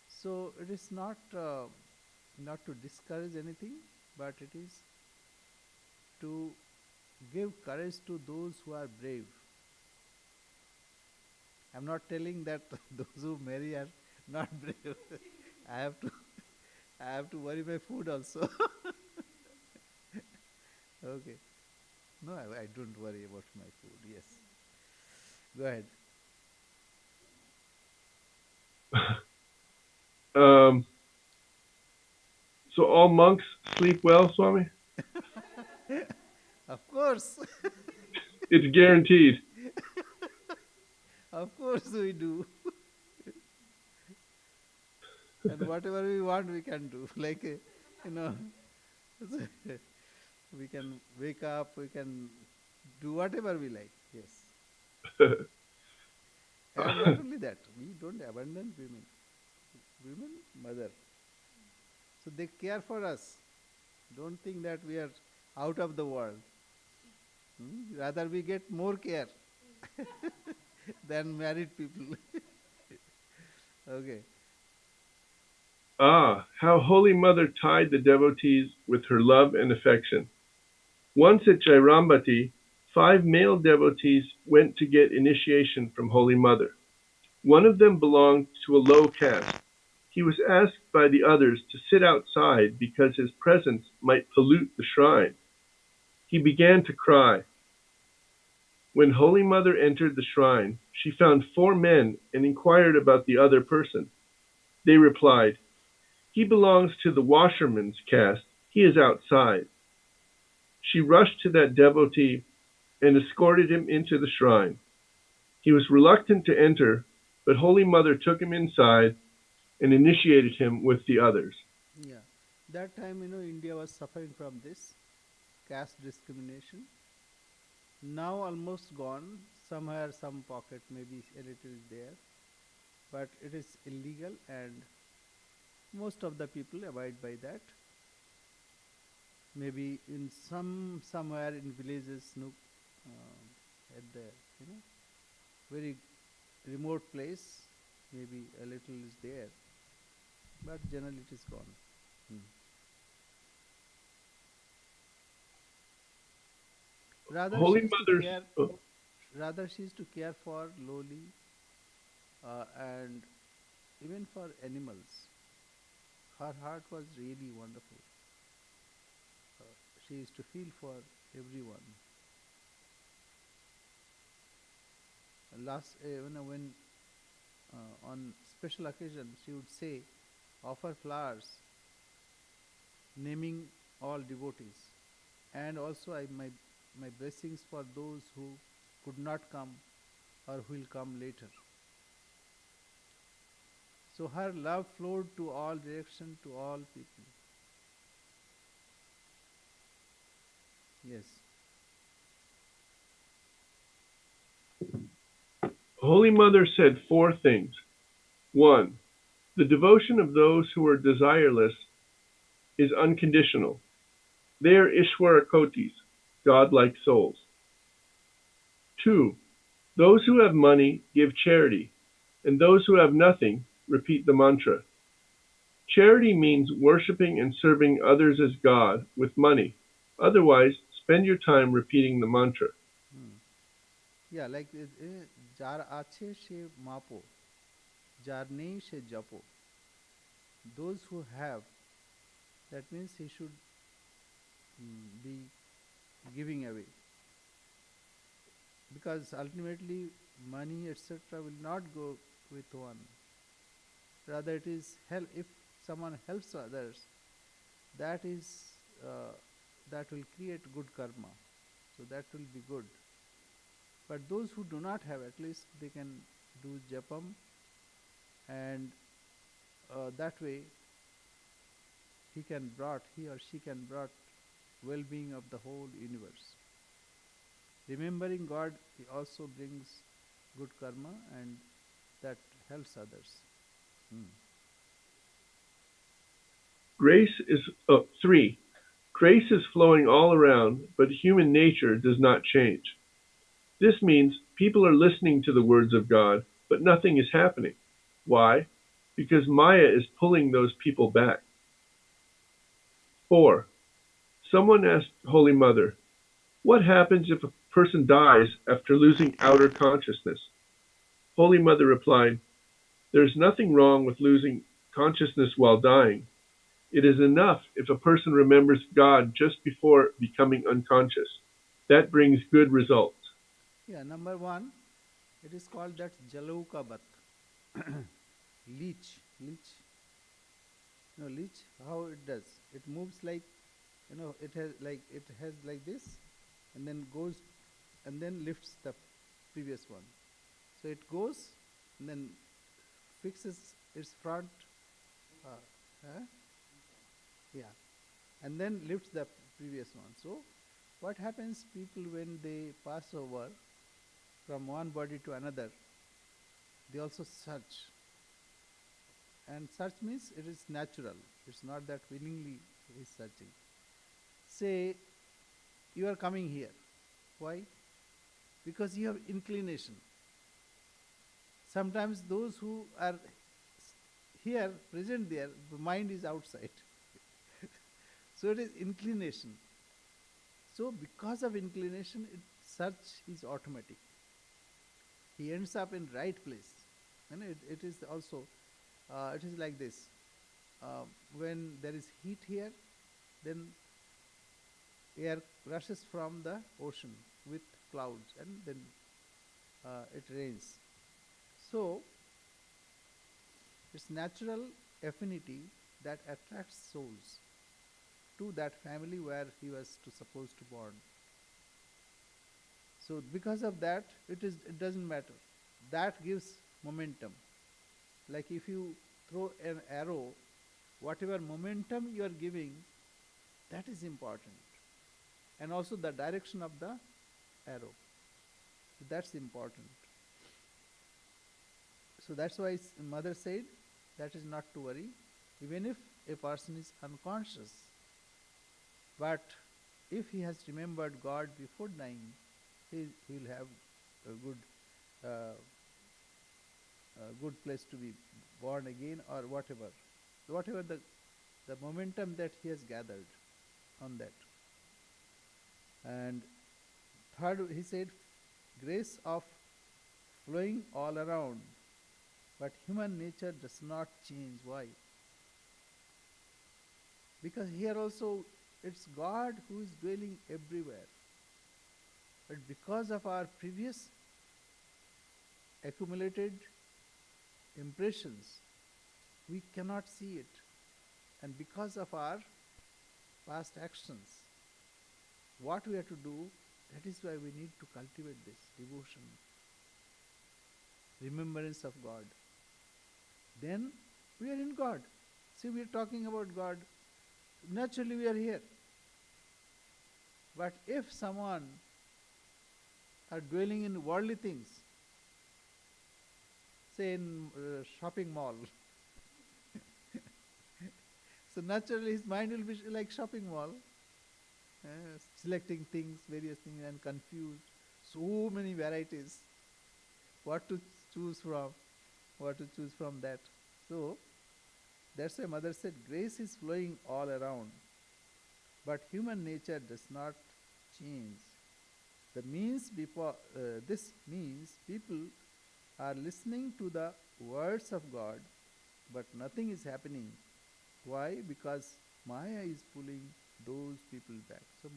So it is not to discourage anything, but it is to give courage to those who are brave. I'm not telling that those who marry are not brave. I have to I have to worry my food also. Okay. No, I don't worry about my food. Yes. Go ahead.
um, so all monks sleep well, Swami?
Of course.
It's guaranteed.
Of course we do. And whatever we want we can do. Like you know we can wake up, we can do whatever we like. Yes. And not only that, we don't abandon women. Women, mother. So they care for us. Don't think that we are out of the world. Rather, we get more care than married people. Okay.
Ah, how Holy Mother tied the devotees with her love and affection. Once at Jairambati, 5 male devotees went to get initiation from Holy Mother. One of them belonged to a low caste. He was asked by the others to sit outside because his presence might pollute the shrine. He began to cry. When Holy Mother entered the shrine, she found 4 men and inquired about the other person. They replied, "He belongs to the washerman's caste. He is outside." She rushed to that devotee and escorted him into the shrine. He was reluctant to enter, but Holy Mother took him inside and initiated him with the others.
Yeah. That time, India was suffering from this caste discrimination. Now almost gone. Somewhere, some pocket, maybe a little is there. But it is illegal and most of the people abide by that. Maybe in somewhere in villages, no, at the you know very remote place, maybe a little is there, but generally it is gone. Hmm. Rather, she
Holy
is to
Mother's
care. Rather, she is to care for lowly and even for animals. Her heart was really wonderful. Uh, she used to feel for everyone. Last, when on special occasion, she would say, offer flowers, naming all devotees, and also my blessings for those who could not come or will come later. So her love flowed to all direction, to all people. Yes.
Holy Mother said 4 things. 1. The devotion of those who are desireless is unconditional. They are Ishwarakotis, godlike souls. 2. Those who have money give charity, and those who have nothing repeat the mantra. Charity means worshipping and serving others as God with money. Otherwise, spend your time repeating the mantra.
Hmm. Yeah, like jar ache she mapo, jar nei she japo. Those who have, that means he should be giving away. Because ultimately money etc. will not go with one. Rather it is help if someone helps others, that is that will create good karma. So that will be good. But those who do not have, at least they can do japam, and that way he or she can brought well-being of the whole universe. Remembering God also brings good karma, and that helps others. Hmm.
Grace is 3. Grace is flowing all around, but human nature does not change. This means people are listening to the words of God, but nothing is happening. Why? Because Maya is pulling those people back. 4. Someone asked Holy Mother, what happens if a person dies after losing outer consciousness? Holy Mother replied, there is nothing wrong with losing consciousness while dying. It is enough if a person remembers God just before becoming unconscious. That brings good results.
Yeah, number one, it is called that Jalaukabat. Leech. Leech, how it does? It moves like, it has like this, and then goes, and then lifts the previous one. So it goes, and then fixes its front, uh, huh? Yeah, and then lifts the previous one. So what happens? People when they pass over from one body to another, they also search. And search means it is natural. It's not that willingly he is searching. Say you are coming here. Why? Because you have inclination. Sometimes those who are here, present there, the mind is outside. So it is inclination. So because of inclination, search is automatic. He ends up in right place. And it is also, it is like this. When there is heat here, then air rushes from the ocean with clouds, and then it rains. So it's natural affinity that attracts souls to that family where he was supposed to born. So because of that, it doesn't matter. That gives momentum. Like if you throw an arrow, whatever momentum you are giving, that is important. And also the direction of the arrow. That's important. So that's why mother said that is not to worry, even if a person is unconscious. But if he has remembered God before dying, he will have a good place to be born again, or whatever the momentum that he has gathered on that. And third, he said, grace of flowing all around, but human nature does not change. Why? Because here also it's God who is dwelling everywhere. But because of our previous accumulated impressions, we cannot see it. And because of our past actions, what we have to do, that is why we need to cultivate this devotion, remembrance of God. Then we are in God. See, we are talking about God. Naturally, we are here. But if someone are dwelling in worldly things, say in shopping mall, so naturally his mind will be like shopping mall, selecting things, various things, and confused. So many varieties. What to choose from? What to choose from that? So that's why mother said grace is flowing all around, but human nature does not change. This means people are listening to the words of God, but nothing is happening. Why? Because Maya is pulling those people back. So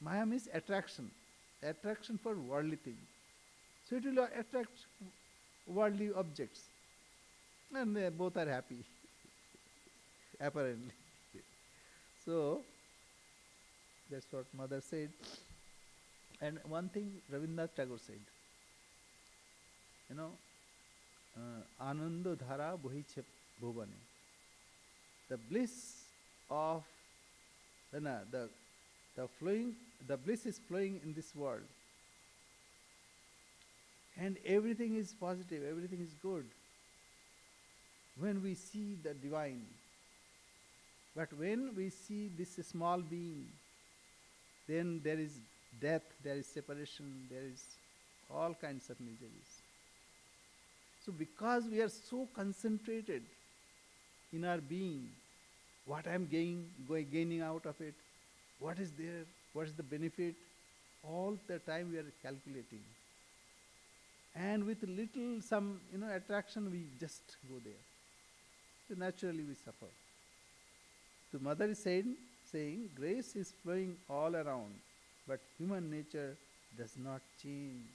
Maya means attraction for worldly things. So it will attract worldly objects, and both are happy, apparently. So that's what mother said. And one thing Rabindranath Tagore said, you know, Ananda Dhara Bohiche Bhuvane. The bliss of no, the flowing, the bliss is flowing in this world, and everything is positive, everything is good when we see the divine. But when we see this small being, then there is death, there is separation, there is all kinds of miseries. So because we are so concentrated in our being, what I'm gaining out of it, what is there, what is the benefit, all the time we are calculating. And with little some attraction, we just go there. So naturally we suffer. The mother is saying grace is flowing all around, but human nature does not change.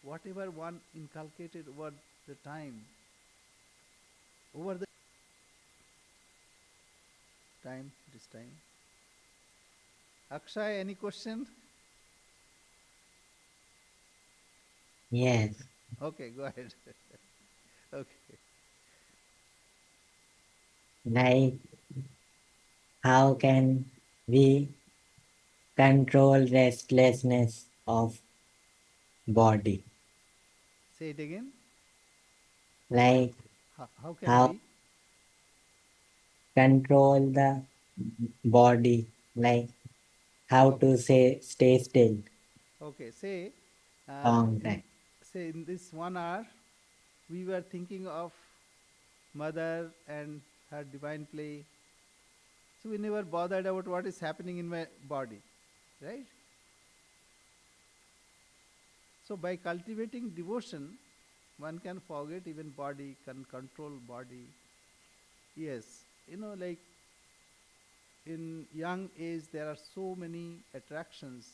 Whatever one inculcated over the time, this time. Akshay, any question?
Yes,
Okay, go ahead. Okay.
like how can we control restlessness of body?
Say it again.
Like
How can
how
we?
control the body? Like how
Okay.
to say stay still
Okay. Say,
long
in
time.
this 1 hour, we were thinking of mother and her divine play. So we never bothered about what is happening in my body, right? So by cultivating devotion, one can forget even body, can control body. Yes, like in young age there are so many attractions,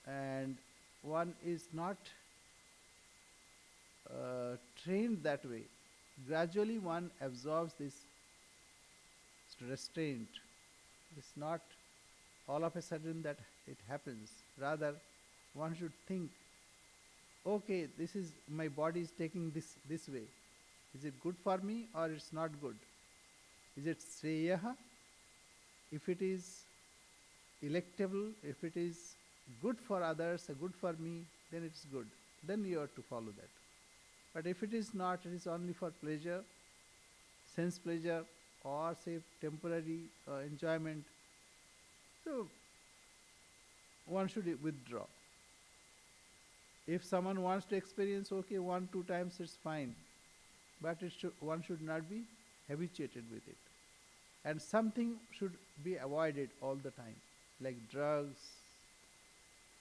and one is not trained that way. Gradually one absorbs this restraint. It's not all of a sudden that it happens. Rather, one should think, okay, this is my body is taking this way. Is it good for me or it's not good? Is it sreyaha? If it is electable, if it is good for others, good for me, then it's good. Then you have to follow that. But if it is not, it is only for pleasure, sense pleasure, or say temporary enjoyment, so one should withdraw. If someone wants to experience, okay, 1, 2 times it's fine, but one should not be habituated with it. And something should be avoided all the time, like drugs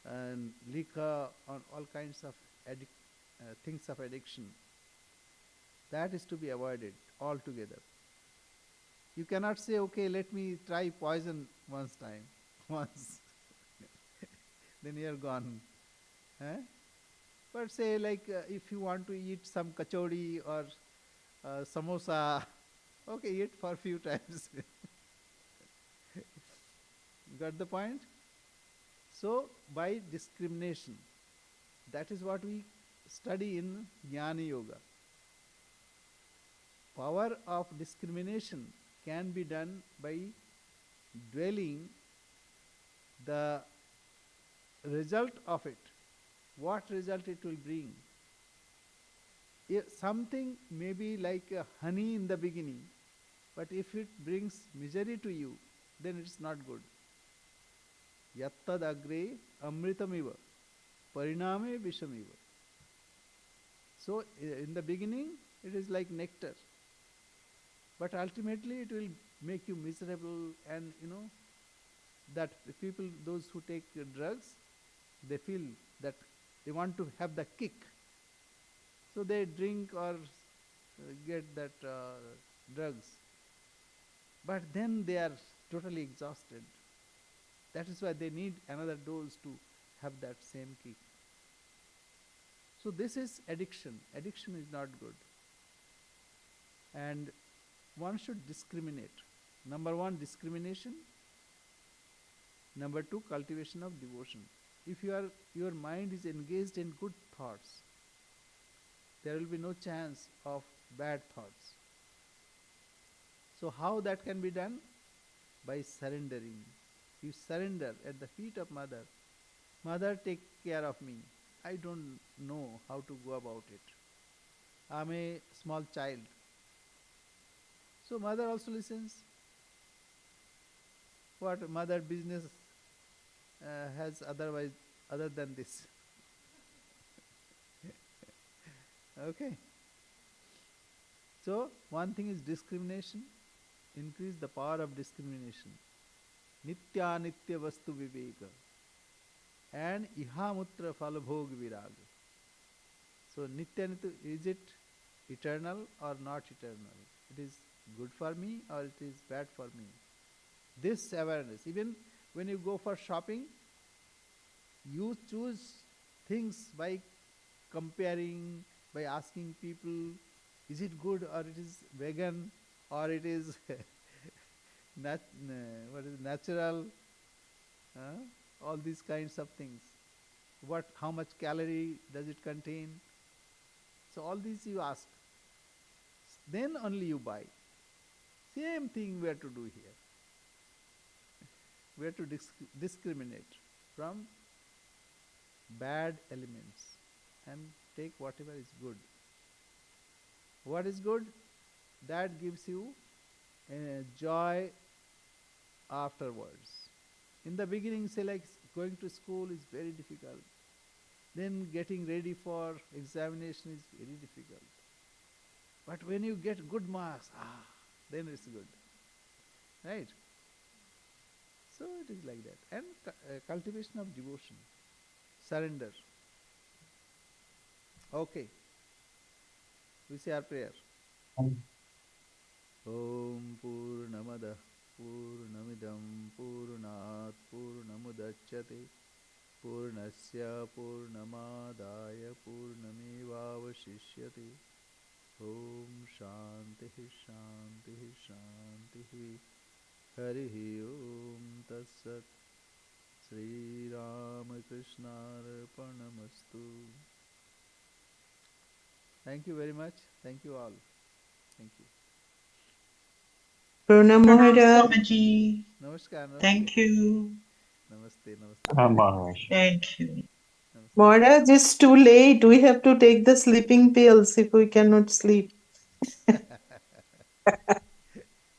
and liquor, and all kinds of things of addiction. That is to be avoided altogether. You cannot say, okay, let me try poison once time, once, then you are gone. Eh? But say, like, if you want to eat some kachori or samosa, okay, eat for a few times. Got the point? So, by discrimination, that is what we study in Jnana Yoga. Power of discrimination can be done by dwelling the result of it, what result it will bring. Something may be like honey in the beginning, but if it brings misery to you, then it's not good. Yattad agre amritamiva, pariname vishamiva. So in the beginning, it is like nectar, but ultimately it will make you miserable. And that people, those who take drugs, they feel that they want to have the kick, so they drink or get that drugs, but then they are totally exhausted. That is why they need another dose to have that same kick. So this is addiction. Addiction is not good, and one should discriminate. Number one, discrimination. Number two, cultivation of devotion. If your mind is engaged in good thoughts, there will be no chance of bad thoughts. So how that can be done? By surrendering. You surrender at the feet of mother. Mother, take care of me. I don't know how to go about it. I'm a small child. So mother also listens. What mother business has otherwise other than this? Okay. So one thing is discrimination. Increase the power of discrimination. Nitya nitya vastu viveka. And ihamutra falabhog viraga. So nitya nitya, is it eternal or not eternal? It is good for me or it is bad for me? This awareness. Even when you go for shopping, you choose things by comparing, by asking people, is it good or it is vegan or it is what is natural, uh, all these kinds of things. How much calorie does it contain? So all these you ask. Then only you buy. Same thing we have to do here. We have to discriminate from bad elements and take whatever is good. What is good? That gives you joy afterwards. In the beginning, say like going to school is very difficult. Then getting ready for examination is very difficult. But when you get good marks, then it's good. Right? So it is like that. And cultivation of devotion, surrender. Okay. We say our prayer. Om Purnamada Purnamidam Purnat Purnamudachyate Purnasya Purnamadaya Purnamevavashishyate. Om Shanti Shanti Shanti. Harihi Om Tatsat. Sri Ramakrishna Arpanamastu. Thank you very much. Thank you all. Thank you.
Pranam
Pranam
Maharaj.
Swamiji.
Namaskar. Namaste.
Thank you.
Namaste. Namaste.
Maharaj.
Thank you.
Namaste.
Maharaj, it's too late. We have to take the sleeping pills if we cannot sleep.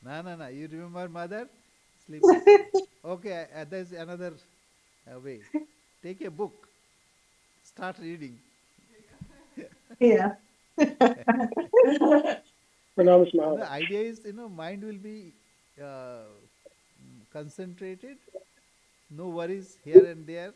No. You remember mother? Sleep. Okay, there's another way. Take a book. Start reading.
Yeah.
Pranam
The
Maharaj.
idea is, mind will be concentrated. No worries here and there.